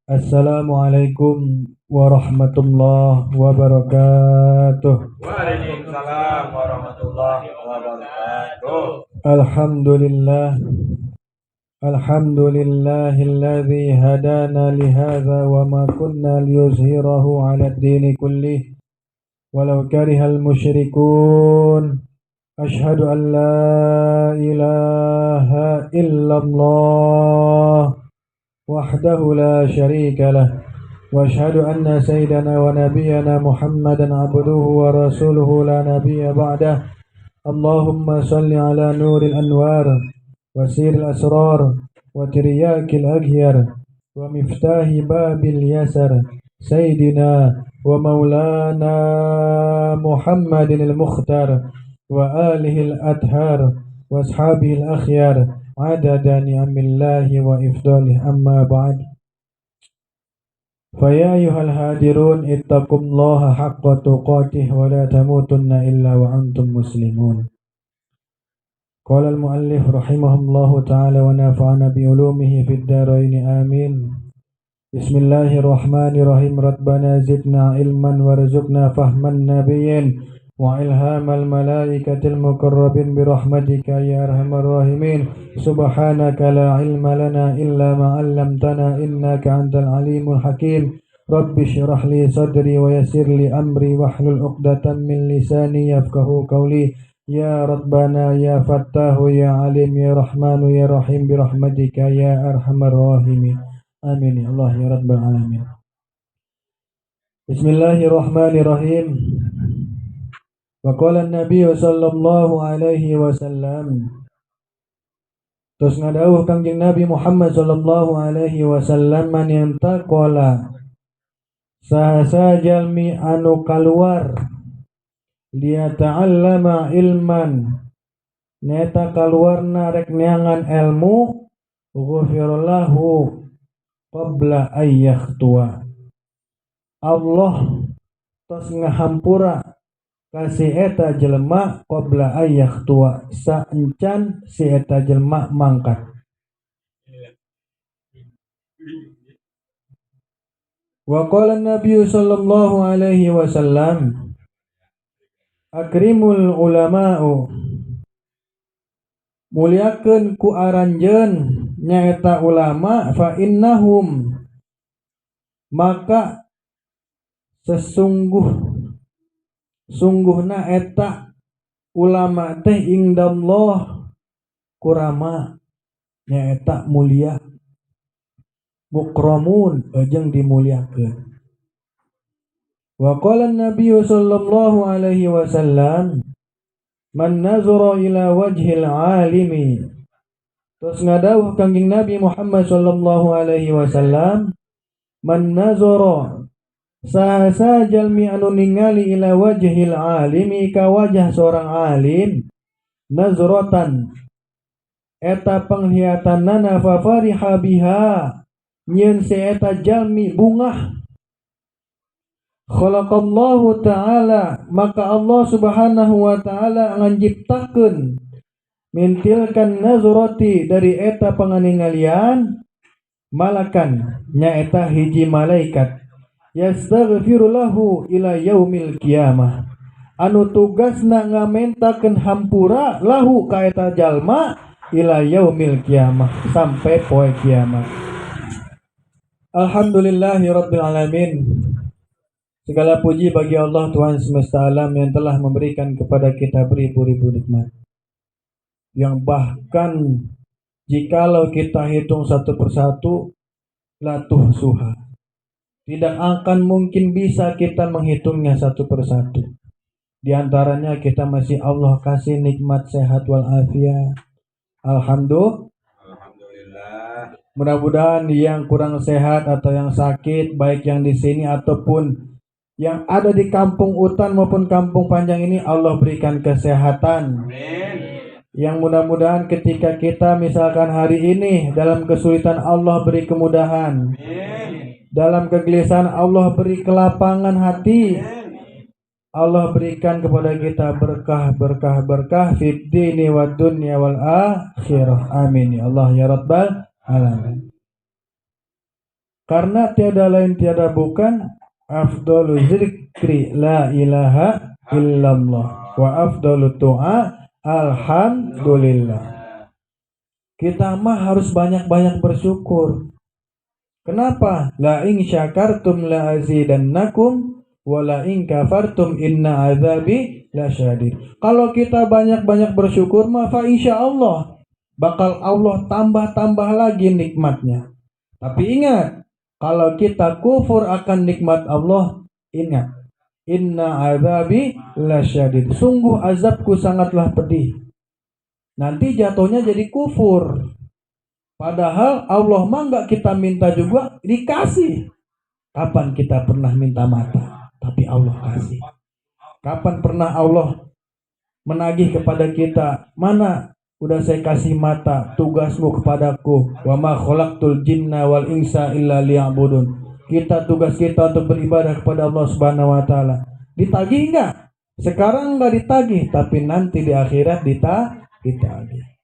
Assalamualaikum warahmatullahi wabarakatuh. Waalaikumsalam warahmatullahi wabarakatuh. Alhamdulillahilladzi hadana lihadza wa ma kunna liyuzhirahu 'ala ad-dini kullih walau karihal musyrikun. Asyhadu an la ilaha illallah wahdahu la syarika lah wa asyhadu anna sayyidana wa nabiyyana Muhammadan abduhu wa rasuluhu la nabiyya ba'dah. Allahumma salli ala nuril anwar wa siril asrar wa tiryakil aghyar wa miftahi babil yasar sayyidina wa maulana Muhammadin al-mukhtar wa alihi al-athhar wa ashabihi al-akhyar adada ni'amillahi wa ifdalih, amma ba'd. Faya ayyuhal hadirun ittaqullaha haqqa tuqatih wa la tamutunna illa wa antum muslimun. Qala al-muallif rahimahullahu ta'ala wa nafa'ana bi ulumihi fid dharain amin. Bismillahirrahmanirrahim. Rabbana zidna ilman warzuqna fahman nabiyyin wa ilhamal malaikatil muqarrabin birahmatika ya arhamar rahimin. Subhanaka la ilma lana illa ma 'allamtana innaka antal alimul hakim. Rabbi shrah li sadri wa yassir li amri wahlul 'uqdatam min lisani yafqahu qawli. Ya Rabbana ya Fattahu ya Alim ya Rahmanu ya Rahim birahmatika ya arhamar rahimin. Amin ya Allah ya Rabbal alamin. Bismillahirrahmanirrahim. Wa qala an-nabiy sallallahu alaihi wasallam. Terus ngadawuh Kangjeng Nabi Muhammad sallallahu alaihi wasallam, man yantaqala sahasa jalmi anu kaluar dia ta'allama ilman neta kaluarna rek neangan ilmu ghufirallahu qabla ayyahtua. Allah tos ngahampura kasih eta jelema qabla ayyahtua saencan si eta jelema mangkat. Wa qala an-nabiy sallallahu alaihi wasallam akrimul ulama'u, muliakeun ku aranjeun nyaeta ulama, fa innahum maka sungguhna eta ulama teh indallah kurama nyaeta mulia, mukramun jeung dimuliakeun. Wa qala an-nabiy sallallahu alaihi wasallam man nazara ila wajhil alimi. Terus ngadawuh Kangjeng Nabi Muhammad sallallahu alaihi wasallam, man nazara sahasa jalmi anu ningali ila wajhil alimi ka wajah seorang alim, nazratan eta penglihatanana fa fariha biha nyeun si eta jalmi bungah, khalaqallahu ta'ala maka Allah subhanahu wa ta'ala nganciptakeun mintilkan nazrati dari eta panganingalian malakan nyaeta hiji malaikat yastaghfiru lahu ila yaumil qiyamah anu tugasna ngamentakeun hampura lahu ka eta jalma ila yaumil qiyamah sampai poe kiamat. Alhamdulillahi rabbil alamin. Segala puji bagi Allah Tuhan semesta alam yang telah memberikan kepada kita beribu-ribu nikmat, yang bahkan jikalau kita hitung satu persatu latuh suha, tidak akan mungkin bisa kita menghitungnya satu persatu. Di antaranya kita masih Allah kasih nikmat sehat walafiat. Alhamdulillah. Mudah-mudahan yang kurang sehat atau yang sakit, baik yang di sini ataupun yang ada di kampung Utan maupun kampung Panjang ini, Allah berikan kesehatan. Amin. Yang mudah-mudahan ketika kita misalkan hari ini dalam kesulitan, Allah beri kemudahan. Amin. Dalam kegelisahan, Allah beri kelapangan hati. Amin. Allah berikan kepada kita berkah fid dini wad dunya wal akhirah. Amin ya Allah ya Rabbal alamin. Karena tiada lain tiada bukan afdalu zikri la ilaha illallah wa afdalu du'a alhamdulillah. Kita mah harus banyak-banyak bersyukur. Kenapa? La in syakartum la azidannakum wa la in kafartum inna azabi lasyadid. Kalau kita banyak-banyak bersyukur mah fa insyaallah bakal Allah tambah-tambah lagi nikmatnya. Tapi ingat, kalau kita kufur akan nikmat Allah, ingat, inna azabi lasyadid. Sungguh azabku sangatlah pedih. Nanti jatuhnya jadi kufur. Padahal Allah mah nggak kita minta juga dikasih. Kapan kita pernah minta mata, tapi Allah kasih? Kapan pernah Allah menagih kepada kita, mana udah saya kasih mata, tugasmu kepadaku, wa ma khalaqtul jinna wal insa illa liya'budun. Tugas kita untuk beribadah kepada Allah Subhanahu wa taala. Ditagih enggak? Sekarang enggak ditagih, tapi nanti di akhirat ditagih.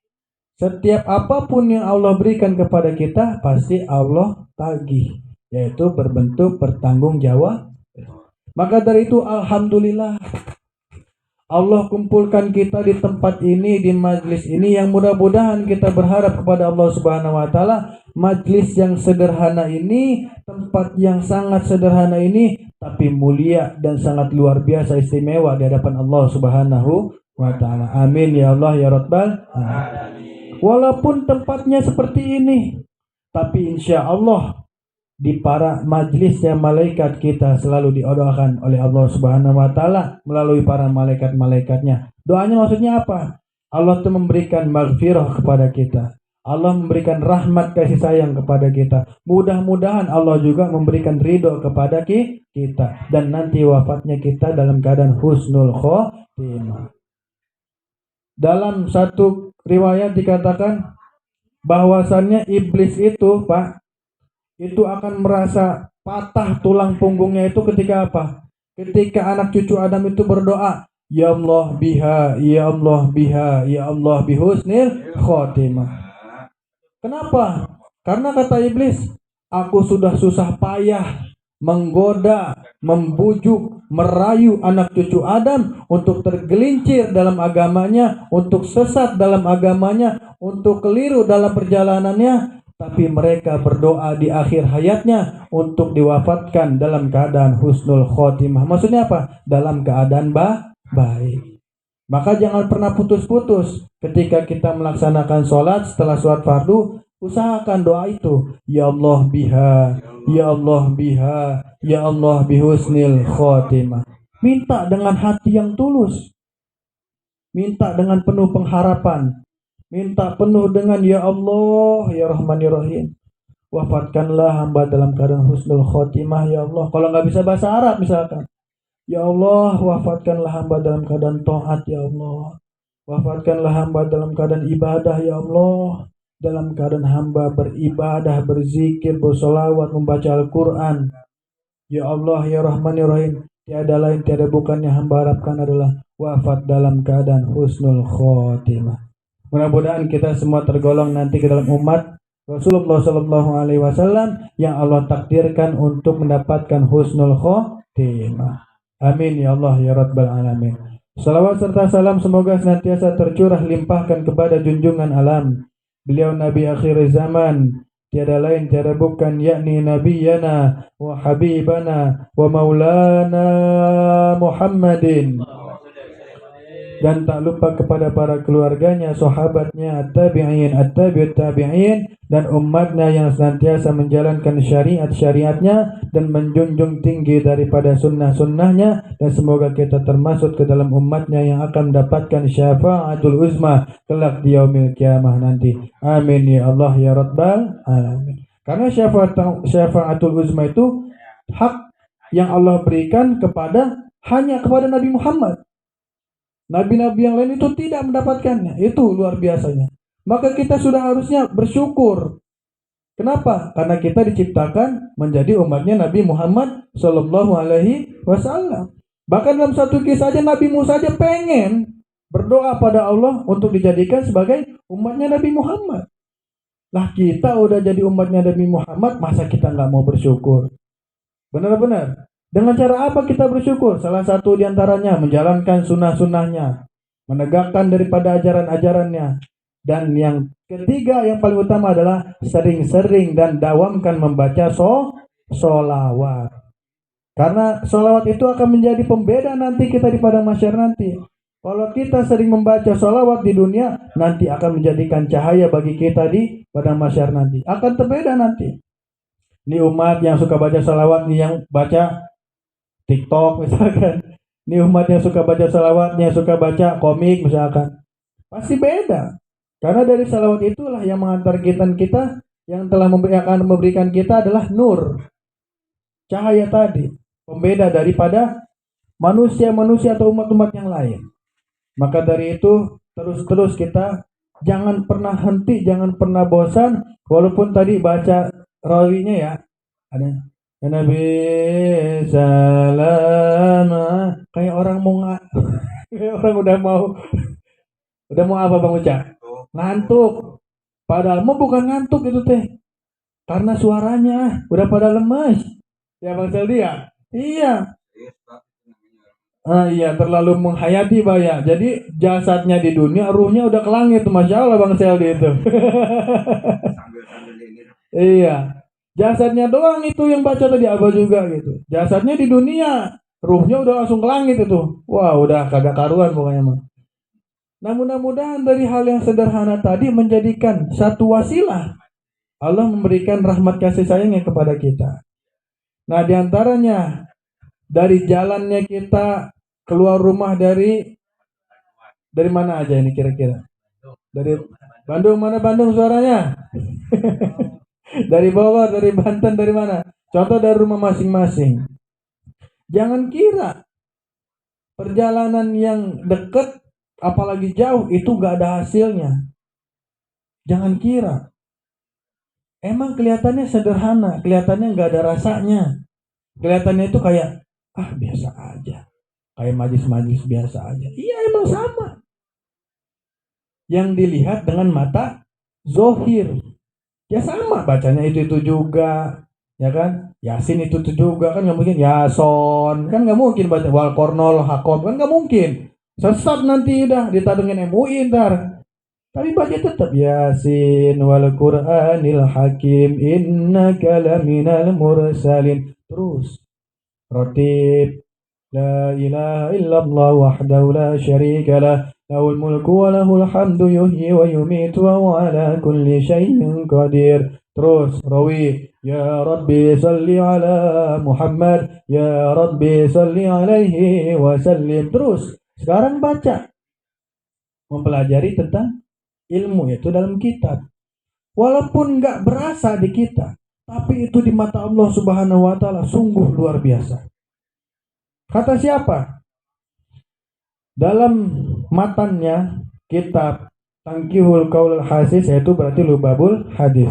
Setiap apapun yang Allah berikan kepada kita pasti Allah tagih, yaitu berbentuk pertanggungjawab. Maka dari itu alhamdulillah Allah kumpulkan kita di tempat ini, di majlis ini, yang mudah-mudahan kita berharap kepada Allah Subhanahu wa taala, majlis yang sederhana ini, tempat yang sangat sederhana ini, tapi mulia dan sangat luar biasa istimewa di hadapan Allah Subhanahu wa taala. Amin ya Allah ya Rabbal alamin. Walaupun tempatnya seperti ini, tapi insya Allah di para majlisnya malaikat kita selalu didoakan oleh Allah Subhanahu wa taala melalui para malaikat-malaikatnya. Doanya maksudnya apa? Allah itu memberikan maghfirah kepada kita. Allah memberikan rahmat kasih sayang kepada kita. Mudah-mudahan Allah juga memberikan ridho kepada kita, dan nanti wafatnya kita dalam keadaan husnul khotimah. Dalam satu riwayat dikatakan bahwasannya iblis itu, Pak, itu akan merasa patah tulang punggungnya itu ketika apa? Ketika anak cucu Adam itu berdoa, ya Allah biha, ya Allah biha, ya Allah bihusnil khotimah. Kenapa? Karena kata iblis, aku sudah susah payah menggoda, membujuk, merayu anak cucu Adam untuk tergelincir dalam agamanya, untuk sesat dalam agamanya, untuk keliru dalam perjalanannya. Tapi mereka berdoa di akhir hayatnya untuk diwafatkan dalam keadaan husnul khotimah. Maksudnya apa? Dalam keadaan baik. Maka jangan pernah putus-putus ketika kita melaksanakan sholat. Setelah sholat fardu, usahakan doa itu. Ya Allah biha, ya Allah biha, ya Allah bihusnil khotimah. Minta dengan hati yang tulus, minta dengan penuh pengharapan, minta penuh dengan ya Allah ya Rahman ya Rahim, wafatkanlah hamba dalam keadaan husnul khotimah ya Allah. Kalau nggak bisa bahasa Arab misalkan, ya Allah wafatkanlah hamba dalam keadaan taat ya Allah, wafatkanlah hamba dalam keadaan ibadah ya Allah, dalam keadaan hamba beribadah, berzikir, bersolawat, membaca Al-Quran. Ya Allah ya Rahman ya Rahim, tiada lain tiada bukan yang hamba harapkan adalah wafat dalam keadaan husnul khotimah. Mudah-mudahan kita semua tergolong nanti ke dalam umat Rasulullah SAW yang Allah takdirkan untuk mendapatkan husnul khotimah. Amin ya Allah ya Rabbal alamin. Salawat serta salam semoga senantiasa tercurah limpahkan kepada junjungan alam, beliau Nabi akhir zaman, tiada lain tiada bukan, yakni Nabiyana wa Habibana wa Maulana Muhammadin. Dan tak lupa kepada para keluarganya, sahabatnya, at-tabi'in, at-tabi'ut tabi'in, dan umatnya yang senantiasa menjalankan syariat-syariatnya dan menjunjung tinggi daripada sunnah-sunnahnya. Dan semoga kita termasuk ke dalam umatnya yang akan mendapatkan syafa'atul uzma kelak di yaumil kiamah nanti. Amin ya Allah ya Rabbal alamin. Karena syafa'atul uzma itu hak yang Allah berikan hanya kepada Nabi Muhammad. Nabi-nabi yang lain itu tidak mendapatkannya. Itu luar biasanya. Maka kita sudah harusnya bersyukur. Kenapa? Karena kita diciptakan menjadi umatnya Nabi Muhammad Sallallahu Alaihi Wasallam. Bahkan dalam satu kisah aja Nabi Musa aja pengen berdoa pada Allah untuk dijadikan sebagai umatnya Nabi Muhammad. Lah kita udah jadi umatnya Nabi Muhammad, masa kita nggak mau bersyukur? Benar-benar. Dengan cara apa kita bersyukur? Salah satu diantaranya menjalankan sunnah-sunnahnya, menegakkan daripada ajaran-ajarannya. Dan yang ketiga yang paling utama adalah sering-sering dan dawamkan membaca solawat. Karena solawat itu akan menjadi pembeda nanti kita di padang mahsyar nanti. Kalau kita sering membaca sholawat di dunia, nanti akan menjadikan cahaya bagi kita di padang mahsyar nanti. Akan terbeda nanti. Ini umat yang suka baca sholawat, nih yang baca TikTok misalkan. Ini umat yang suka baca sholawat, yang suka baca komik misalkan. Pasti beda. Karena dari sholawat itulah yang mengantarkan kita, yang telah akan memberikan kita adalah nur. Cahaya tadi. Pembeda daripada manusia-manusia atau umat-umat yang lain. Maka dari itu terus-terus kita jangan pernah henti, jangan pernah bosan, walaupun tadi baca rawinya ya ada ya Nabi salam, kayak orang mau kayak orang udah mau apa Bang Uca? Ngantuk. Padahal mau bukan ngantuk itu teh, karena suaranya udah pada lemes ya Bang Seldi ya. Iya. Iya, terlalu menghayati Pak ya. Jadi jasadnya di dunia, ruhnya udah ke langit. Masya Allah Bang Seldi itu. Iya, jasadnya doang itu yang baca tadi Abah juga gitu. Jasadnya di dunia, ruhnya udah langsung ke langit itu. Wah, udah kagak karuan pokoknya mah. Nah, mudah-mudahan dari hal yang sederhana tadi menjadikan satu wasilah Allah memberikan rahmat kasih sayangnya kepada kita. Nah, diantaranya dari jalannya kita keluar rumah dari mana aja ini kira-kira? Dari Bandung, mana Bandung suaranya? Dari Bogor, dari Banten, dari mana? Contoh dari rumah masing-masing. Jangan kira perjalanan yang dekat apalagi jauh itu gak ada hasilnya. Jangan kira. Emang kelihatannya sederhana, kelihatannya gak ada rasanya. Kelihatannya itu kayak biasa aja. Kayak majlis-majlis biasa aja. Iya emang sama. Yang dilihat dengan mata zohir. Ya sama bacanya itu juga. Ya kan. Yasin itu juga kan gak mungkin. Yason. Kan gak mungkin baca wal kornol hakom. Kan gak mungkin. Sesat nanti udah ditadungin MUI ntar. Tapi baca tetap. Yasin wal Qur'anil hakim. Innaka laminal mursalin. Terus. Rotib. La ilaha illallah wahdahu la syarika lah lahul mulku wa lahul hamdu yuhyi wa yumitu wa huwa ala kulli syai'in qadir. Terus rawi ya Rabbi salli ala Muhammad ya Rabbi salli alaihi wa sallim. Terus sekarang baca mempelajari tentang ilmu itu dalam kitab. Walaupun enggak berasa di kita, tapi itu di mata Allah Subhanahu wa taala sungguh luar biasa. Kata siapa? Dalam matannya kitab Tangkihul Qaulul Hasis, yaitu berarti Lubabul Hadis.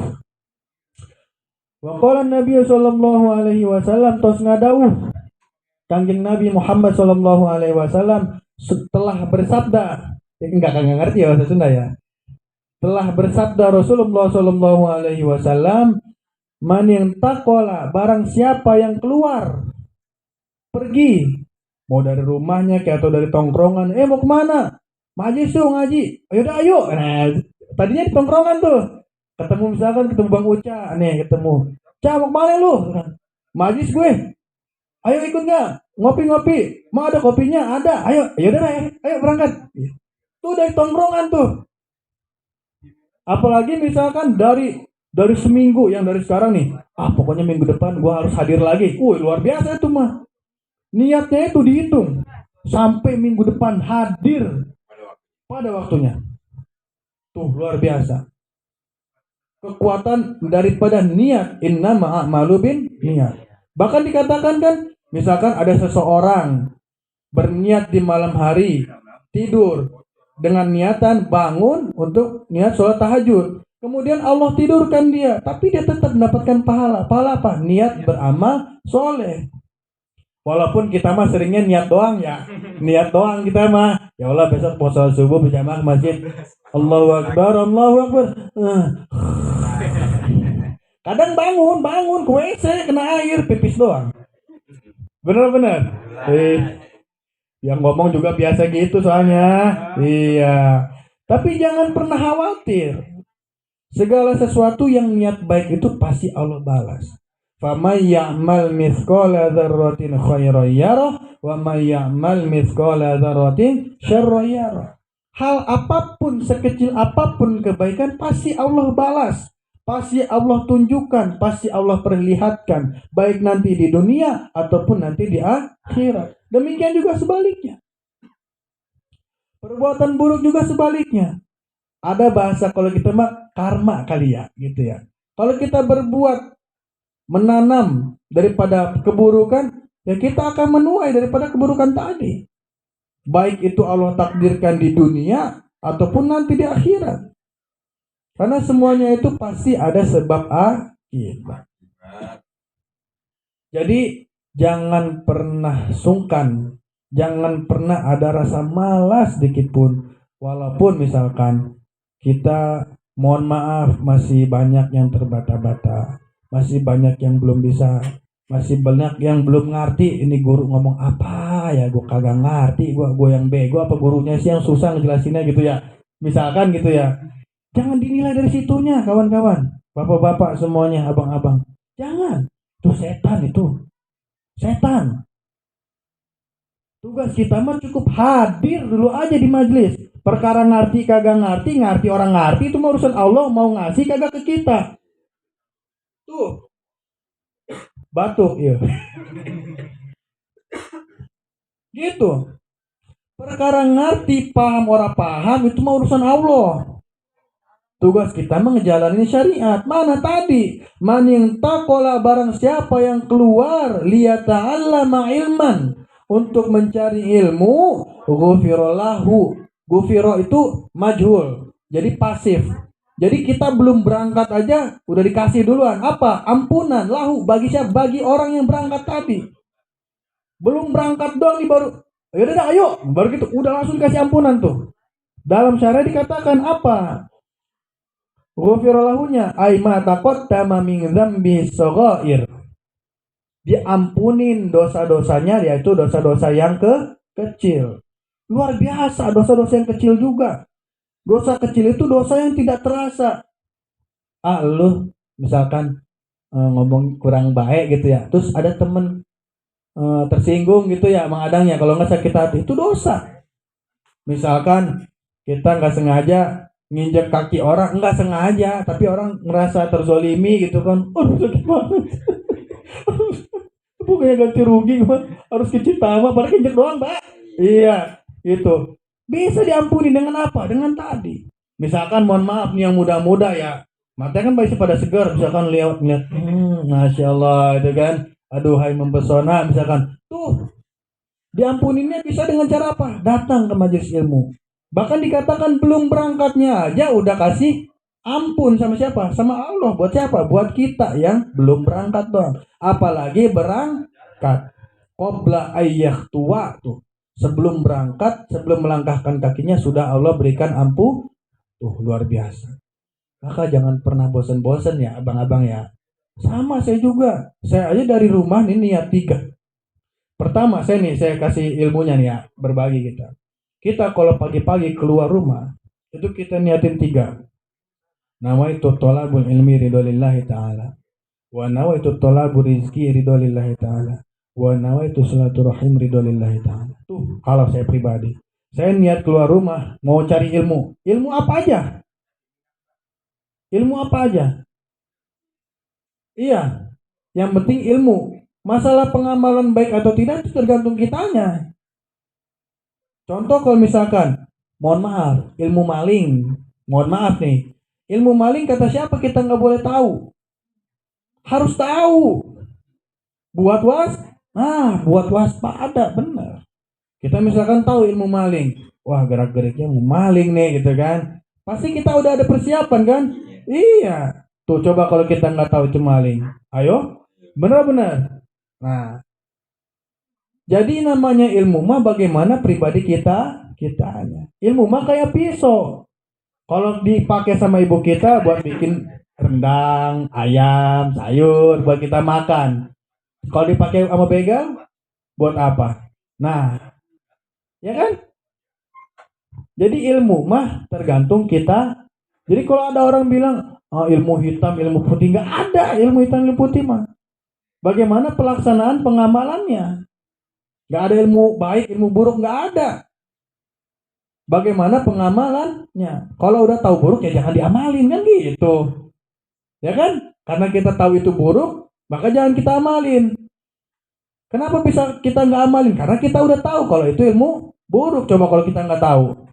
Wa qala Nabi sallallahu alaihi wasallam tos ngadawuh Kangjeng Nabi Muhammad sallallahu alaihi wasallam setelah bersabda, enggak ngerti ya bahasa Sunda ya. Telah bersabda Rasulullah sallallahu alaihi wasallam, man yang taqala, barang siapa yang keluar pergi, mau dari rumahnya kayak atau dari tongkrongan, mau kemana? Majlis tuh ngaji, ayo. Nah, tadinya di tongkrongan tuh, ketemu misalkan ketemu Bang Uca, nih ketemu, Ca mau kemana lu? Majlis gue, ayo ikut nggak? Ngopi, mau ada kopinya? Ada, ayo berangkat. Tuh dari tongkrongan tuh. Apalagi misalkan dari seminggu yang dari sekarang nih, pokoknya minggu depan gue harus hadir lagi. Luar biasa itu mah. Niatnya itu dihitung sampai minggu depan hadir pada waktunya. Tuh luar biasa. Kekuatan daripada niat. Innama a'malu bin niat. Bahkan dikatakan kan, misalkan ada seseorang berniat di malam hari tidur dengan niatan bangun untuk niat sholat tahajud. Kemudian Allah tidurkan dia, tapi dia tetap mendapatkan pahala. Pahala apa? Niat beramal soleh. Walaupun kita mah seringnya niat doang ya. Niat doang kita mah. Ya Allah besok mau sholat subuh berjamaah ke masjid. Allahu Akbar. Kadang bangun ke WC kena air, pipis doang. Bener-bener. Yang ngomong juga biasa gitu soalnya. Iya. Tapi jangan pernah khawatir. Segala sesuatu yang niat baik itu pasti Allah balas. Faman ya'mal mithqala dzarratin khairan yarah wa may ya'mal mithqala dzarratin syarran yarah. Hal apapun, sekecil apapun kebaikan pasti Allah balas. Pasti Allah tunjukkan, pasti Allah perlihatkan, baik nanti di dunia ataupun nanti di akhirat. Demikian juga sebaliknya. Perbuatan buruk juga sebaliknya. Ada bahasa kalau kita mah karma kali ya, gitu ya. Kalau kita berbuat menanam daripada keburukan, ya kita akan menuai daripada keburukan tadi. Baik itu Allah takdirkan di dunia ataupun nanti di akhirat. Karena semuanya itu pasti ada sebab akibat. Jadi jangan pernah sungkan, jangan pernah ada rasa malas sedikit pun. Walaupun misalkan kita mohon maaf masih banyak yang terbata-bata, masih banyak yang belum bisa, masih banyak yang belum ngerti ini guru ngomong apa ya, gue kagak ngerti, gue yang bego apa gurunya sih yang susah ngejelasinnya gitu ya. Misalkan gitu ya. Jangan dinilai dari situnya kawan-kawan, bapak-bapak semuanya, abang-abang. Jangan, itu setan itu. Setan. Tugas kita mah cukup hadir dulu aja di majelis. Perkara ngerti kagak ngerti, ngerti orang ngerti itu mah urusan Allah, mau ngasih kagak ke kita. Tuh. Batuk ya. Gitu. Perkara ngerti, paham orang paham itu mah urusan Allah. Tugas kita menjalani syariat. Mana tadi? Man yang takola barang siapa yang keluar liyata'allama ilman untuk mencari ilmu, ghufirallahu. Ghufiro itu majhul. Jadi pasif. Jadi kita belum berangkat aja udah dikasih duluan. Apa? Ampunan lahu bagi siapa? Bagi orang yang berangkat tadi. Belum berangkat doang nih baru. Ayo, baru gitu udah langsung kasih ampunan tuh. Dalam syariat dikatakan apa? Ghufiralahunya ay ma taqaddama min dzambi shaghair. Diampunin dosa-dosanya, yaitu dosa-dosa yang kecil. Luar biasa, dosa-dosa yang kecil juga. Dosa kecil itu dosa yang tidak terasa. Lu misalkan ngomong kurang baik gitu ya, terus ada temen tersinggung gitu ya, mengadangnya, kalau nggak sakit hati itu dosa. Misalkan kita nggak sengaja nginjek kaki orang, nggak sengaja, tapi orang ngerasa terzolimi gitu kan, sakit banget. Pokoknya ganti rugi, harus ke Citama, padahal injek doang, Mbak. Iya, itu bisa diampuni dengan apa? Dengan tadi. Misalkan mohon maaf nih yang muda-muda ya, matanya kan masih pada segar, misalkan lihat, masya Allah itu kan, aduhai mempesona, misalkan tuh diampuninya bisa dengan cara apa? Datang ke majelis ilmu. Bahkan dikatakan belum berangkatnya aja udah kasih ampun sama siapa? Sama Allah. Buat siapa? Buat kita yang belum berangkat dong. Apalagi berangkat. Qabla ayyah tua tuh. Sebelum berangkat, sebelum melangkahkan kakinya sudah Allah berikan ampun. Tuh luar biasa. Maka jangan pernah bosan-bosan ya abang-abang ya. Sama saya juga. Saya aja dari rumah nih niat 3. Pertama saya kasih ilmunya nih ya, berbagi kita. Kita kalau pagi-pagi keluar rumah, itu kita niatin 3. Nawaitu thalabul ilmi ridholillahi ta'ala. Wa nawaitu thalabul rizki ridholillahi ta'ala. Wa nawaitu silaturahim ridholillahi ta'ala. Tuh, kalau saya pribadi. Saya niat keluar rumah, mau cari ilmu. Ilmu apa aja? Ilmu apa aja? Iya, yang penting ilmu. Masalah pengamalan baik atau tidak itu tergantung kitanya. Contoh kalau misalkan, mohon maaf, ilmu maling, mohon maaf nih, ilmu maling kata siapa kita nggak boleh tahu, harus tahu, buat waspada, benar. Kita misalkan tahu ilmu maling, wah gerak-geriknya mau maling nih gitu kan, pasti kita udah ada persiapan kan, iya, tuh coba kalau kita nggak tahu itu maling, ayo, benar-benar, nah. Jadi namanya ilmu mah bagaimana pribadi kitanya. Ilmu mah kayak pisau. Kalau dipakai sama ibu kita buat bikin rendang, ayam, sayur buat kita makan. Kalau dipakai sama begal, buat apa? Nah, ya kan? Jadi ilmu mah tergantung kita. Jadi kalau ada orang bilang, oh, ilmu hitam, ilmu putih, nggak ada ilmu hitam, ilmu putih mah. Bagaimana pelaksanaan pengamalannya? Nggak ada ilmu baik, ilmu buruk, nggak ada. Bagaimana pengamalannya? Kalau udah tahu buruk ya jangan diamalin kan gitu. Ya kan? Karena kita tahu itu buruk, maka jangan kita amalin. Kenapa bisa kita nggak amalin? Karena kita udah tahu kalau itu ilmu buruk. Coba kalau kita nggak tahu.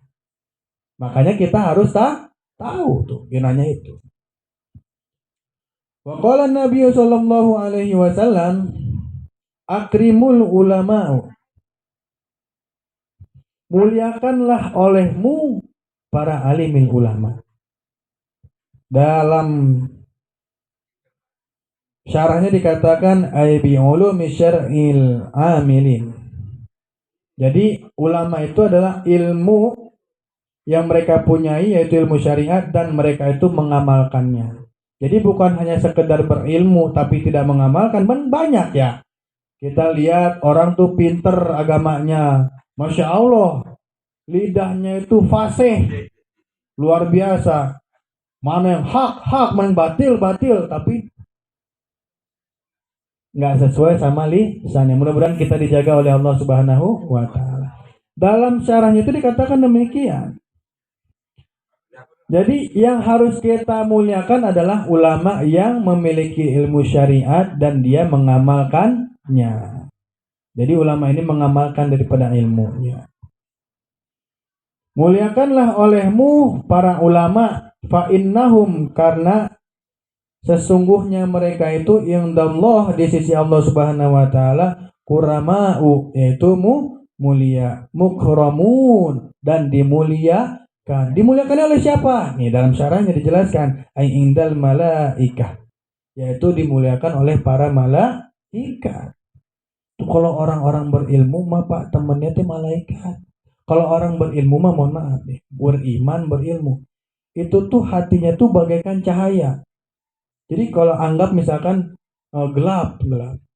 Makanya kita harus tahu tuh gunanya itu. Wa qala Nabi sallallahu alaihi wasallam akrimul ulama. Muliakanlah olehmu para alimil ulama. Dalam syarahnya dikatakan ay bi ulumi syar'il amilin. Jadi ulama itu adalah ilmu yang mereka punyai, yaitu ilmu syariat, dan mereka itu mengamalkannya. Jadi bukan hanya sekedar berilmu tapi tidak mengamalkan, banyak ya. Kita lihat orang tuh pinter agamanya, Masya Allah, lidahnya itu fasih, luar biasa. Mana yang hak, mana yang batil, tapi nggak sesuai sama lisannya. Mudah-mudahan kita dijaga oleh Allah Subhanahu wa Ta'ala. Dalam syarahnya itu dikatakan demikian. Jadi yang harus kita muliakan adalah ulama yang memiliki ilmu syariat dan dia mengamalkannya. Jadi ulama ini mengamalkan daripada ilmunya. Muliakanlah olehmu para ulama, fa innahum, karena sesungguhnya mereka itu indallah, di sisi Allah Subhanahu wa Ta'ala, kurama'u, yaitu mulia, mukramun, dan dimuliakan oleh siapa? Nih dalam syarahnya dijelaskan, ai indal malaikah, yaitu dimuliakan oleh para malaikat. Tuh kalau orang-orang berilmu mah Pak, temennya tuh malaikat. Kalau orang berilmu mah mohon maaf nih, beriman berilmu, itu tuh hatinya tuh bagaikan cahaya. Jadi kalau anggap misalkan gelap,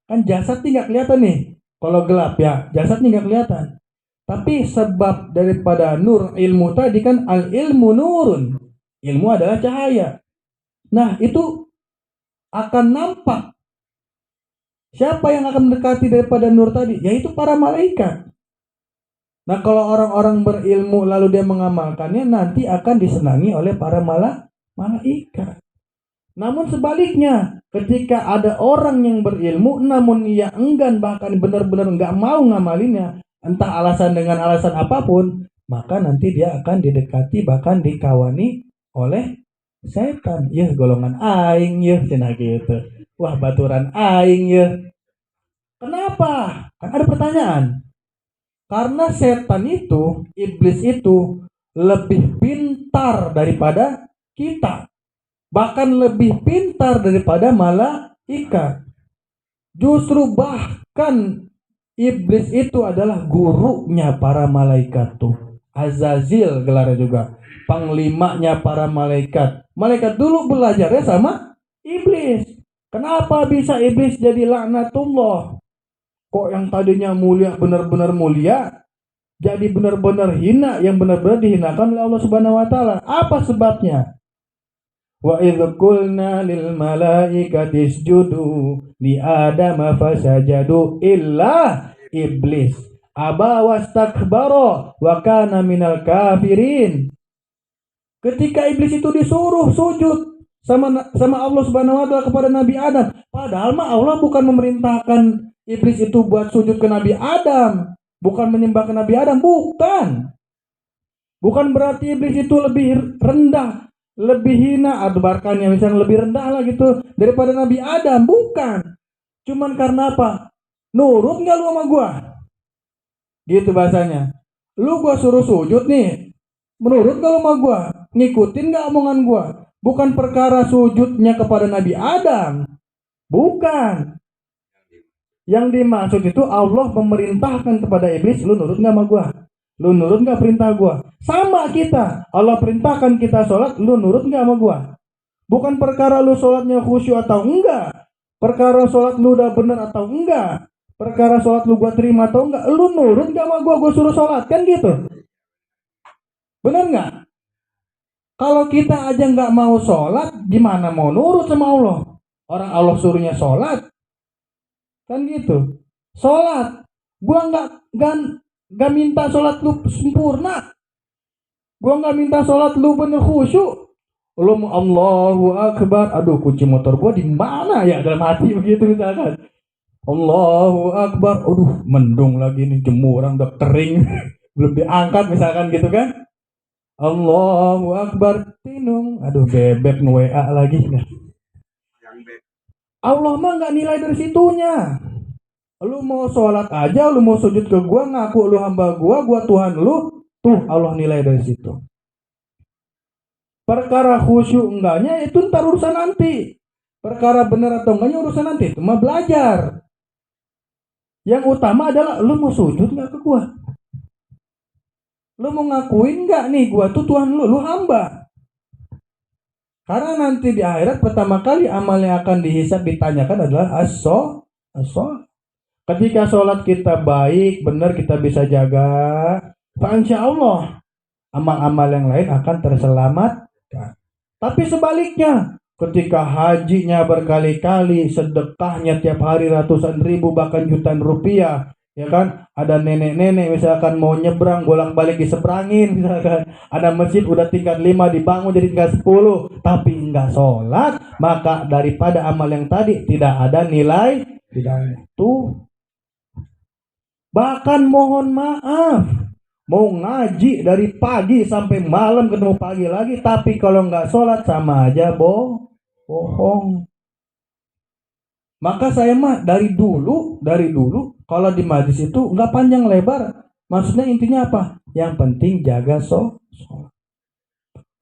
kan jasad nggak kelihatan nih. Kalau gelap ya, jasad nggak kelihatan. Tapi sebab daripada nur ilmu tadi kan al ilmu nurun. Ilmu adalah cahaya. Nah itu akan nampak. Siapa yang akan mendekati daripada nur tadi? Yaitu para malaikat. Nah kalau orang-orang berilmu lalu dia mengamalkannya, nanti akan disenangi oleh para malaikat. Namun sebaliknya, ketika ada orang yang berilmu namun ia enggan, bahkan benar-benar nggak mau ngamalinnya, entah alasan dengan alasan apapun, maka nanti dia akan didekati, bahkan dikawani oleh setan. Ya golongan aing ya, cina gitu. Wah baturan aing ya. Kenapa? Kan ada pertanyaan. Karena setan itu, iblis itu lebih pintar daripada kita. Bahkan lebih pintar daripada malaikat. Justru bahkan iblis itu adalah gurunya para malaikat tuh. Azazil gelarnya juga. Panglimanya para malaikat. Malaikat dulu belajarnya sama iblis. Kenapa bisa iblis jadi laknatullah? Kok yang tadinya mulia, benar-benar mulia, jadi benar-benar hina, yang benar-benar dihinakan oleh Allah Subhanahu wa Ta'ala. Apa sebabnya? Wa idh qulna lil malaikati isjudu li adama fasajadu illa iblis aba wastakbara wa kana minal kafirin. Ketika iblis itu disuruh sujud sama Allah Subhanahu wa Ta'ala kepada Nabi Adam, padahal mah Allah bukan memerintahkan iblis itu buat sujud ke Nabi Adam, bukan menyembah ke Nabi Adam, bukan berarti iblis itu lebih rendah, lebih hina, atau bahkan yang misalnya lebih rendah lah gitu daripada Nabi Adam, bukan. Cuman karena apa? Nurut nggak lu sama gua? Gitu bahasanya. Lu gua suruh sujud nih, menurut nggak lu sama gua? Ngikutin nggak omongan gua? Bukan perkara sujudnya kepada Nabi Adam, bukan. Yang dimaksud itu Allah memerintahkan kepada iblis, lu nurut nggak sama gua? Lu nurut nggak perintah gua? Sama kita, Allah perintahkan kita sholat, lu nurut nggak sama gua? Bukan perkara lu sholatnya khusyuk atau enggak. Perkara sholat lu udah bener atau enggak. Perkara sholat lu gua terima atau enggak. Lu nurut gak sama gua suruh sholat. Kan gitu. Bener nggak? Kalau kita aja nggak mau sholat, gimana mau nurut sama Allah? Orang Allah suruhnya sholat. Kan gitu. Sholat. Gua nggak minta sholat lu sempurna. Gua nggak minta sholat lu bener khusyuk. Lu mau Allahu Akbar. Aduh, kunci motor gua di mana ya, dalam hati begitu misalkan. Allahu Akbar. Aduh, mendung lagi nih, jemuran udah kering. Belum diangkat misalkan gitu kan. Allahu Akbar. Tinung. Aduh, bebek nge-WA lagi. Allah mah nggak nilai dari situnya. Lu mau sholat aja, lu mau sujud ke gua, ngaku lu hamba gua Tuhan lu, tuh Allah nilai dari situ. Perkara khusyuk enggaknya itu ntar urusan nanti. Perkara benar atau enggaknya urusan nanti, itu mah belajar. Yang utama adalah lu mau sujud nggak ke gua? Lu mau ngakuin nggak nih gua tuh Tuhan lu hamba? Karena nanti di akhirat pertama kali amal yang akan dihisab ditanyakan adalah as-sholat. Ketika sholat kita baik, benar kita bisa jaga, insya Allah amal-amal yang lain akan terselamatkan. Tapi sebaliknya, ketika hajinya berkali-kali, sedekahnya tiap hari ratusan ribu bahkan jutaan rupiah, ya kan? Ada nenek-nenek misalkan mau nyebrang bolak-balik diseberangin, misalkan ada masjid udah tingkat 5 dibangun jadi tingkat 10, tapi enggak sholat, maka daripada amal yang tadi tidak ada nilai. Tidak itu. Bahkan mohon maaf, mau ngaji dari pagi sampai malam ketemu pagi lagi, tapi kalau nggak sholat sama aja bohong. Maka saya mah dari dulu kalau di majlis itu nggak panjang lebar. Maksudnya intinya apa? Yang penting jaga sholat.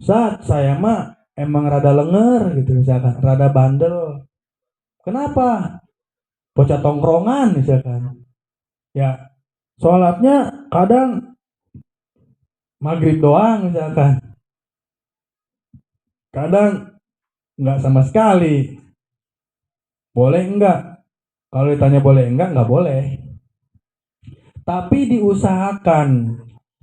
Saat saya mah emang rada lenger gitu misalkan, rada bandel. Kenapa? Bocah tongkrongan misalkan. Ya, sholatnya kadang maghrib doang misalkan. Kadang nggak sama sekali. Boleh enggak? Kalau ditanya boleh enggak boleh. Tapi diusahakan.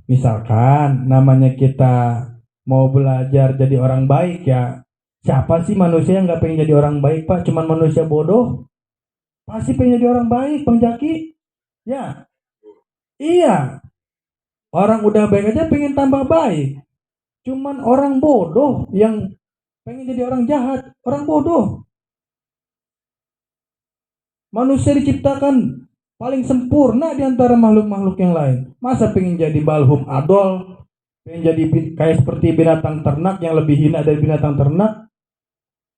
Misalkan namanya kita mau belajar jadi orang baik ya. Siapa sih manusia yang nggak pengen jadi orang baik, Pak? Cuman manusia bodoh. Pasti pengen jadi orang baik, Bang Jaki. Ya. Iya. Orang udah baik aja pengen tambah baik. Cuman orang bodoh yang pengen jadi orang jahat. Orang bodoh. Manusia diciptakan paling sempurna di antara makhluk-makhluk yang lain. Masa pengen jadi balhum adol? Pengen jadi kayak seperti binatang ternak yang lebih hina dari binatang ternak?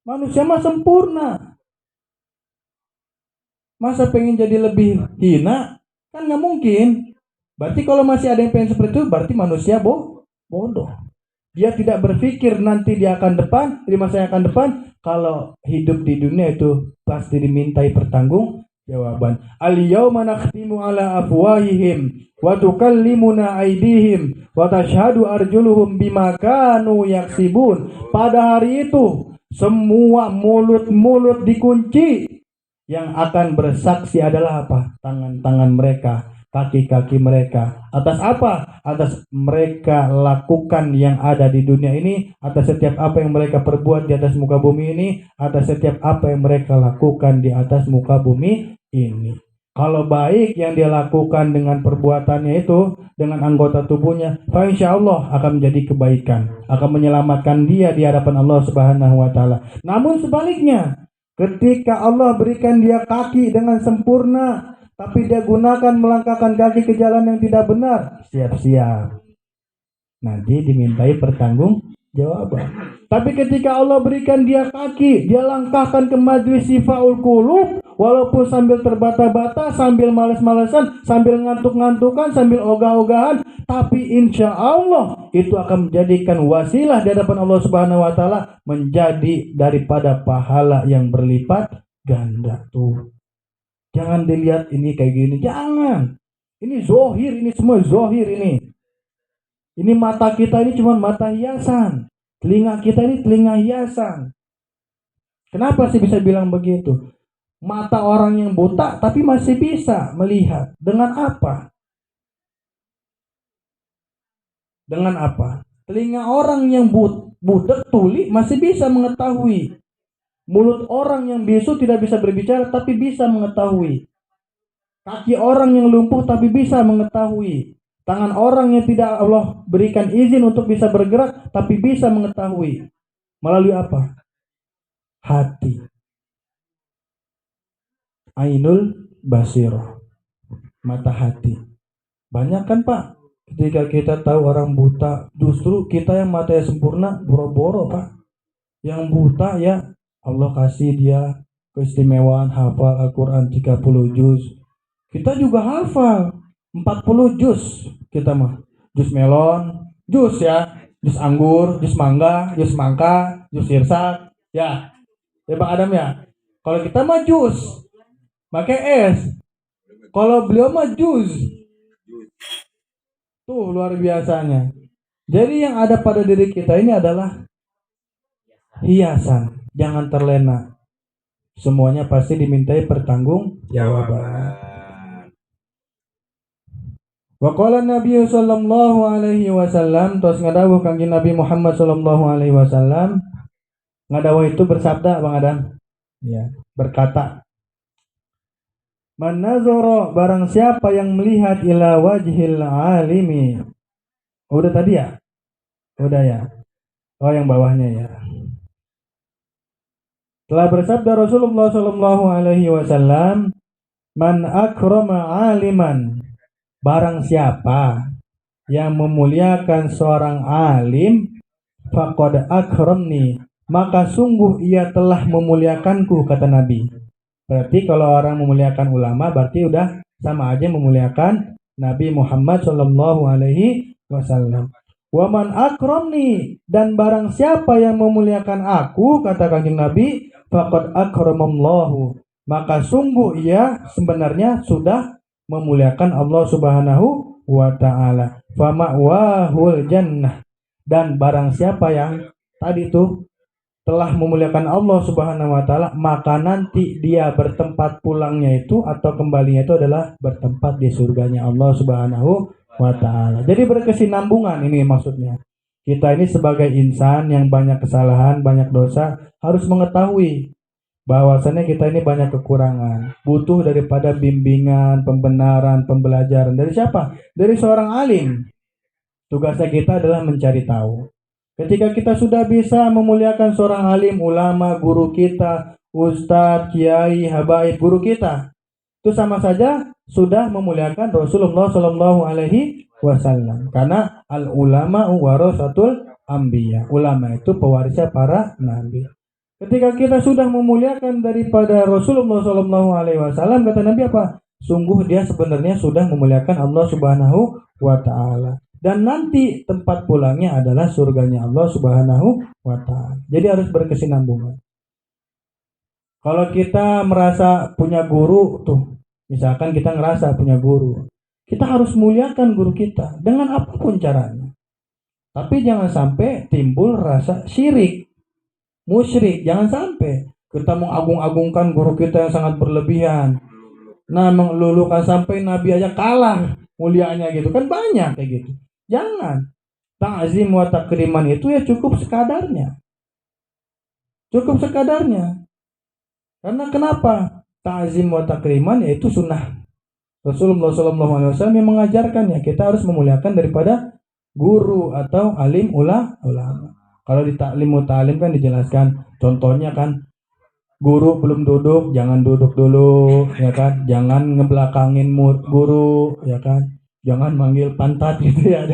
Manusia mah sempurna. Masa pengen jadi lebih hina? Kan nggak mungkin. Berarti kalau masih ada yang pengen seperti itu, berarti manusia bodoh. Dia tidak berpikir nanti dia akan depan, di masa yang akan depan, kalau hidup di dunia itu pasti dimintai pertanggungjawaban. Al-yauma nakhtimu ala afwahihim wa tukallimuna aydihim wa tashhadu arjuluhum bima kanu yaksibun. Pada hari itu semua mulut-mulut dikunci. Yang akan bersaksi adalah apa? Tangan-tangan mereka, kaki-kaki mereka. Atas apa? Atas mereka lakukan yang ada di dunia ini, atas setiap apa yang mereka perbuat di atas muka bumi ini, atas setiap apa yang mereka lakukan di atas muka bumi ini. Kalau baik yang dia lakukan dengan perbuatannya itu, dengan anggota tubuhnya, insya Allah akan menjadi kebaikan, akan menyelamatkan dia di hadapan Allah Subhanahu wa Ta'ala. Namun sebaliknya, ketika Allah berikan dia kaki dengan sempurna, tapi dia gunakan melangkahkan kaki ke jalan yang tidak benar, siap-siap. Nanti dimintai pertanggungjawaban. Tapi ketika Allah berikan dia kaki, dia langkahkan ke majlis sifaul qulub, walaupun sambil terbata-bata, sambil males-malesan, sambil ngantuk-ngantukan, sambil ogah-ogahan, tapi insya Allah itu akan menjadikan wasilah di hadapan Allah Subhanahu wa Ta'ala menjadi daripada pahala yang berlipat ganda tuh. Jangan dilihat ini kayak gini, jangan. Ini zohir, ini semua zohir ini. Ini mata kita ini cuma mata hiasan. Telinga kita ini telinga hiasan. Kenapa sih bisa bilang begitu? Mata orang yang buta tapi masih bisa melihat. Dengan apa? Dengan apa? Telinga orang yang butek tuli masih bisa mengetahui. Mulut orang yang bisu tidak bisa berbicara tapi bisa mengetahui. Kaki orang yang lumpuh tapi bisa mengetahui. Tangan orang yang tidak Allah berikan izin untuk bisa bergerak tapi bisa mengetahui. Melalui apa? Hati. Ainul basirah. Mata hati. Banyak kan Pak? Ketika kita tahu orang buta, justru kita yang matanya sempurna boro-boro Pak. Yang buta ya Allah kasih dia keistimewaan hafal Al-Quran 30 juz. Kita juga hafal 40 juz. Kita mah juz melon, juz ya, juz anggur, juz mangga, juz mangka, juz sirsak. Ya, ya Pak Adam ya. Kalau kita mah juz, pakai S. Kalau beliau mah juz. Tuh luar biasanya. Jadi yang ada pada diri kita ini adalah hiasan. Jangan terlena. Semuanya pasti dimintai pertanggungjawaban. Wa qala Nabi sallallahu alaihi wasallam, terus ngadawuh kanjeng Nabi Muhammad sallallahu alaihi wasallam, ngadawuh itu bersabda Bang Adam. Ya, berkata, "Man nazara, barang siapa yang melihat ila wajhil alimi." Udah tadi ya? Udah ya. Oh, yang bawahnya ya. Telah bersabda Rasulullah sallallahu alaihi wasallam, "Man akrama aliman." Barang siapa yang memuliakan seorang alim, faqad akramni, maka sungguh ia telah memuliakanku, kata Nabi. Berarti kalau orang memuliakan ulama berarti udah sama aja memuliakan Nabi Muhammad sallallahu alaihi wasallam. Wa man akramni, dan barang siapa yang memuliakan aku, kata kanjeng Nabi, faqad akramallahu, maka sungguh ia sebenarnya sudah memuliakan Allah Subhanahu wa ta'ala. Fama'wahul jannah, dan barang siapa yang tadi itu telah memuliakan Allah Subhanahu wa ta'ala, maka nanti dia bertempat pulangnya itu atau kembalinya itu adalah bertempat di surganya Allah Subhanahu wa ta'ala. Jadi berkesinambungan ini maksudnya. Kita ini sebagai insan yang banyak kesalahan, banyak dosa, harus mengetahui bahwasannya kita ini banyak kekurangan, butuh daripada bimbingan, pembenaran, pembelajaran. Dari siapa? Dari seorang alim. Tugasnya kita adalah mencari tahu. Ketika kita sudah bisa memuliakan seorang alim, ulama, guru kita, ustadz, kiai, habaib, guru kita, itu sama saja sudah memuliakan Rasulullah Shallallahu Alaihi Wasallam. Karena al ulama warasatul anbiya. Ulama itu pewarisnya para nabi. Ketika kita sudah memuliakan daripada Rasulullah Shallallahu Alaihi Wasallam, kata Nabi apa? Sungguh dia sebenarnya sudah memuliakan Allah Subhanahu wa Ta'ala. Dan nanti tempat pulangnya adalah surganya Allah Subhanahu wa Ta'ala. Jadi harus berkesinambungan. Kalau kita merasa punya guru tuh, misalkan kita ngerasa punya guru, kita harus muliakan guru kita dengan apapun caranya. Tapi jangan sampai timbul rasa syirik, musyrik. Jangan sampai kita mengagung-agungkan guru kita yang sangat berlebihan. Nah, mengelulukan sampai Nabi aja kalah mulianya gitu kan, banyak kayak gitu. Jangan. Ta'zim wa takriman itu ya cukup sekadarnya. Cukup sekadarnya. Karena kenapa? Ta'zim wa takriman yaitu sunnah Rasulullah SAW yang mengajarkannya. Kita harus memuliakan daripada guru atau alim ulama. Kalau di taklim muta'alim kan dijelaskan. Contohnya kan, guru belum duduk, jangan duduk dulu, ya kan? Jangan ngebelakangin guru, ya kan? Jangan manggil pantat gitu ya.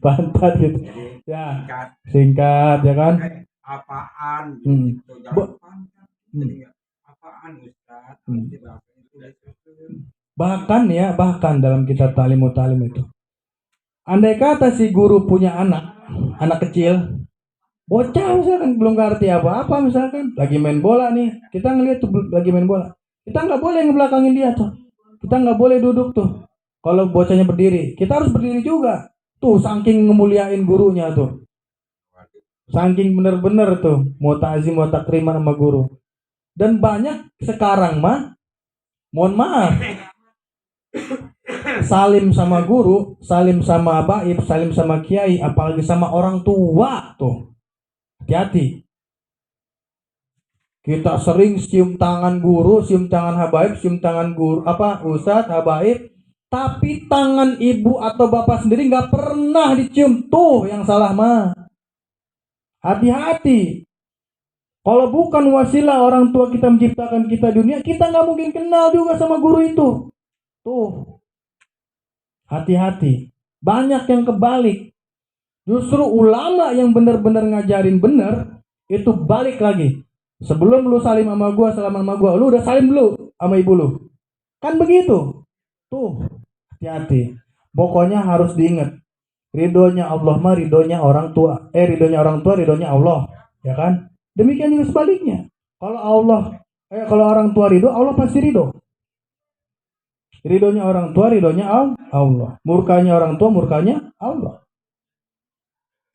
Pantat gitu. Ya, singkat ya kan? Apaan? Apaan Ustaz? Bahkan dalam kitab Ta'lim Muta'alim itu, andai kata si guru punya anak kecil, bocah misalkan belum ngerti apa-apa, misalkan lagi main bola nih, kita ngeliat tuh lagi main bola, kita nggak boleh ngebelakangin dia tuh, kita nggak boleh duduk tuh. Kalau bocahnya berdiri, kita harus berdiri juga tuh, saking ngemuliain gurunya tuh, Saking bener-bener tuh mau ta'zim mau takriman sama guru. Dan banyak sekarang mah, mohon maaf, salim sama guru, salim sama baib, salim sama kiai, apalagi sama orang tua tuh. Hati-hati. Kita sering cium tangan guru, cium tangan habaib, cium tangan guru ustadz, habaib, tapi tangan ibu atau bapak sendiri nggak pernah dicium. Tuh yang salah mah. Hati-hati. Kalau bukan wasilah orang tua kita menciptakan kita dunia, kita nggak mungkin kenal juga sama guru itu. Tuh, hati-hati. Banyak yang kebalik. Justru ulama yang benar-benar ngajarin benar, itu balik lagi. Sebelum lu salim sama gua, salam sama gua, lu udah salim dulu sama ibu lu. Kan begitu. Tuh, hati-hati. Pokoknya harus diingat. Ridhonya Allah mah ridhonya orang tua. Ridhonya orang tua, ridhonya Allah. Ya kan? Demikian juga sebaliknya. Kalau orang tua ridho, Allah pasti ridho. Ridhonya orang tua, ridhonya Allah. Murkanya orang tua, murkanya Allah.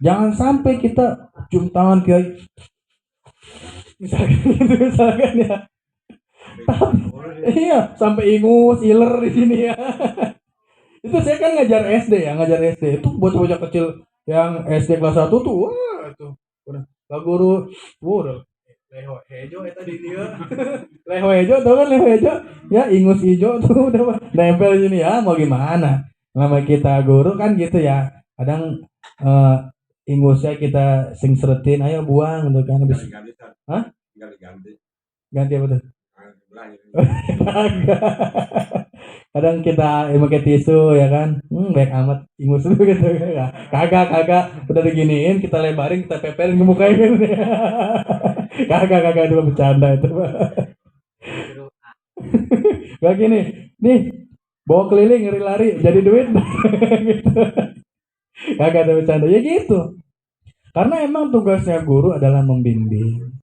Jangan sampai kita cium tangan kiai. Misalkan ya. Iya, sampai ingus, iler di sini ya. Itu saya kan ngajar SD. Itu bocah-bocah kecil yang SD kelas 1 tuh, wah itu. Pak guru, udah leho hejo eta di dia. Leho hejo tuh kan leho hejo. Ya ingus hijau tuh udah nempel sini ya, mau gimana? Nama kita guru kan gitu ya. Kadang ingusnya kita sing seretin, ayo buang gitu kan habis. Hah? Ganti apa tuh? Kadang kita pakai tisu ya kan, baik amat ingus gitu. Kagak udah diginiin kita lebarin kita pepelin ke mukanya gitu. kagak itu bercanda itu. Gak gini nih bawa keliling lari jadi duit gitu. Kagak ada bercanda ya gitu, karena emang tugasnya guru adalah membimbing,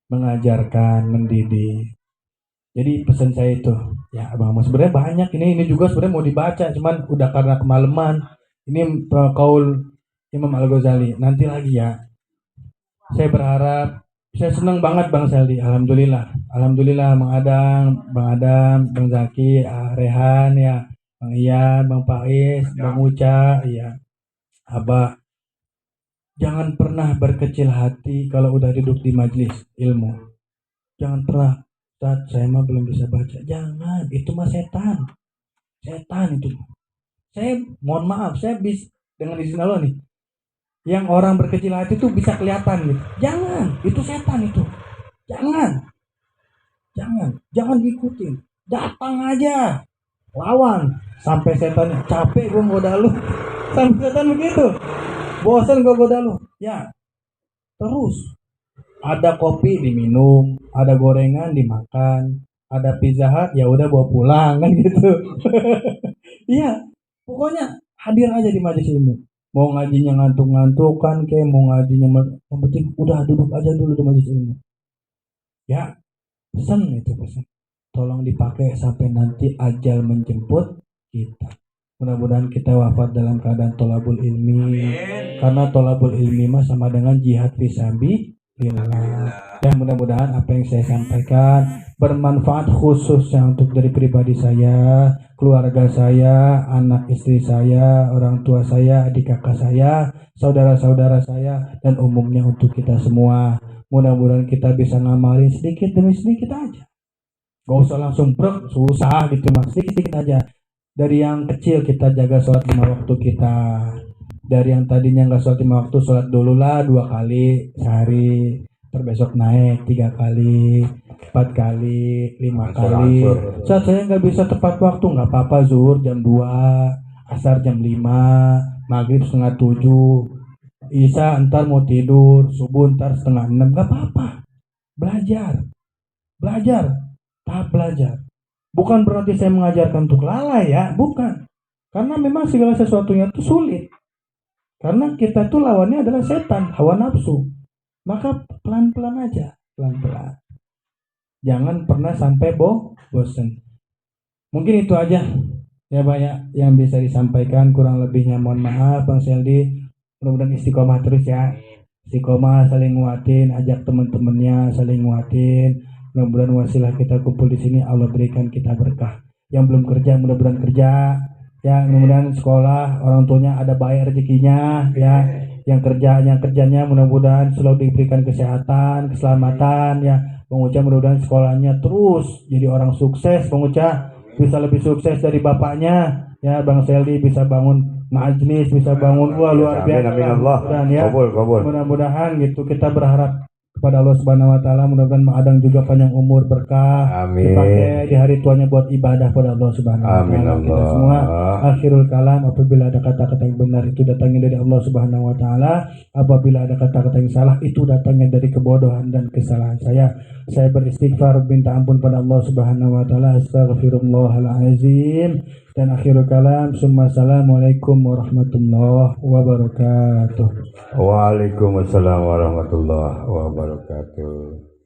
mengajarkan, mendidik. Jadi pesan saya itu, ya Abang sebenarnya banyak ini juga sebenarnya mau dibaca, cuman udah karena kemalaman. Ini kaul Imam Al-Ghazali. Nanti lagi ya. Saya berharap, saya senang banget Bang Seldi. Alhamdulillah, Bang Adam, Bang Zaki, Rehan ya, Bang Ian, Bang Faiz, Bang Uca, ya, Abah. Jangan pernah berkecil hati kalau udah duduk di majelis ilmu. Jangan pernah, saya mah belum bisa baca. Jangan, itu mah setan itu. Saya mohon maaf, saya bisa dengan izin Allah nih. Yang orang berkecil hati itu bisa kelihatan gitu. Jangan, itu setan itu. Jangan diikutin. Datang aja, lawan sampai setan capek gue goda lu. Sampai setan begitu. Bosan gue goda lu. Ya, terus. Ada kopi diminum, ada gorengan dimakan, ada pizza hut ya udah bawa pulang kan gitu. Iya, pokoknya hadir aja di majelis ilmu. Mau ngajinya ngantuk-ngantuk kan, kayak mau ngajinya yang penting udah duduk aja dulu di majelis ilmu. Ya, pesan. Tolong dipakai sampai nanti ajal menjemput kita. Mudah-mudahan kita wafat dalam keadaan tolabul ilmi. Karena tolabul ilmi mah sama dengan jihad fisabilillah. Dan mudah-mudahan apa yang saya sampaikan bermanfaat khususnya untuk dari pribadi saya, keluarga saya, anak istri saya, orang tua saya, adik kakak saya, saudara-saudara saya, dan umumnya untuk kita semua. Mudah-mudahan kita bisa ngamalin sedikit demi sedikit aja. Gak usah langsung brek, susah gitu mas, sedikit-sedikit aja. Dari yang kecil kita jaga sholat 5 waktu kita. Dari yang tadinya nggak sholat 5 waktu, sholat dulu lah 2 kali sehari, terbesok naik 3 kali, 4 kali, 5 kali. Saat saya nggak bisa tepat waktu nggak apa-apa, zuhur jam 2, asar jam 5, maghrib setengah 7, isya ntar mau tidur, subuh ntar setengah 6, nggak apa-apa. Belajar, tahap belajar. Bukan berarti saya mengajarkan untuk lalai ya, bukan. Karena memang segala sesuatunya itu sulit. Karena kita tuh lawannya adalah setan, hawa nafsu. Maka pelan-pelan aja, pelan-pelan. Jangan pernah sampai bosan. Mungkin itu aja ya banyak yang bisa disampaikan. Kurang lebihnya mohon maaf Bang Seldi. Mudah-mudahan istiqomah terus ya. istiqomah, saling nguatin, ajak teman-temannya saling nguatin. Mudah-mudahan wasilah kita kumpul di sini Allah berikan kita berkah. Yang belum kerja mudah-mudahan kerja, ya mudah-mudahan sekolah orang tuanya ada baik rezekinya, ya. Yang kerjanya mudah-mudahan selalu diberikan kesehatan, keselamatan, ya. Bang Uca mudah-mudahan sekolahnya terus jadi orang sukses, Bang Uca bisa lebih sukses dari bapaknya, ya. Bang Seldi bisa bangun majlis, bisa bangun luar biasa. Amin Allah. Ya. Kabul. Mudah-mudahan gitu kita berharap kepada Allah Subhanahu wa taala, mudah-mudahan Adang juga panjang umur, berkah, Amin. dipakai di hari tuanya buat ibadah pada Allah Subhanahu wa Amin taala. Kita Allah. semua akhirul kalam, apabila ada kata-kata yang benar itu datangnya dari Allah Subhanahu wa taala, apabila ada kata-kata yang salah itu datangnya dari kebodohan dan kesalahan saya. Saya beristighfar minta ampun pada Allah Subhanahu wa taala, astaghfirullahalazim. Dan akhirul kalam, assalamualaikum warahmatullahi wabarakatuh. Waalaikumsalam warahmatullahi wabarakatuh.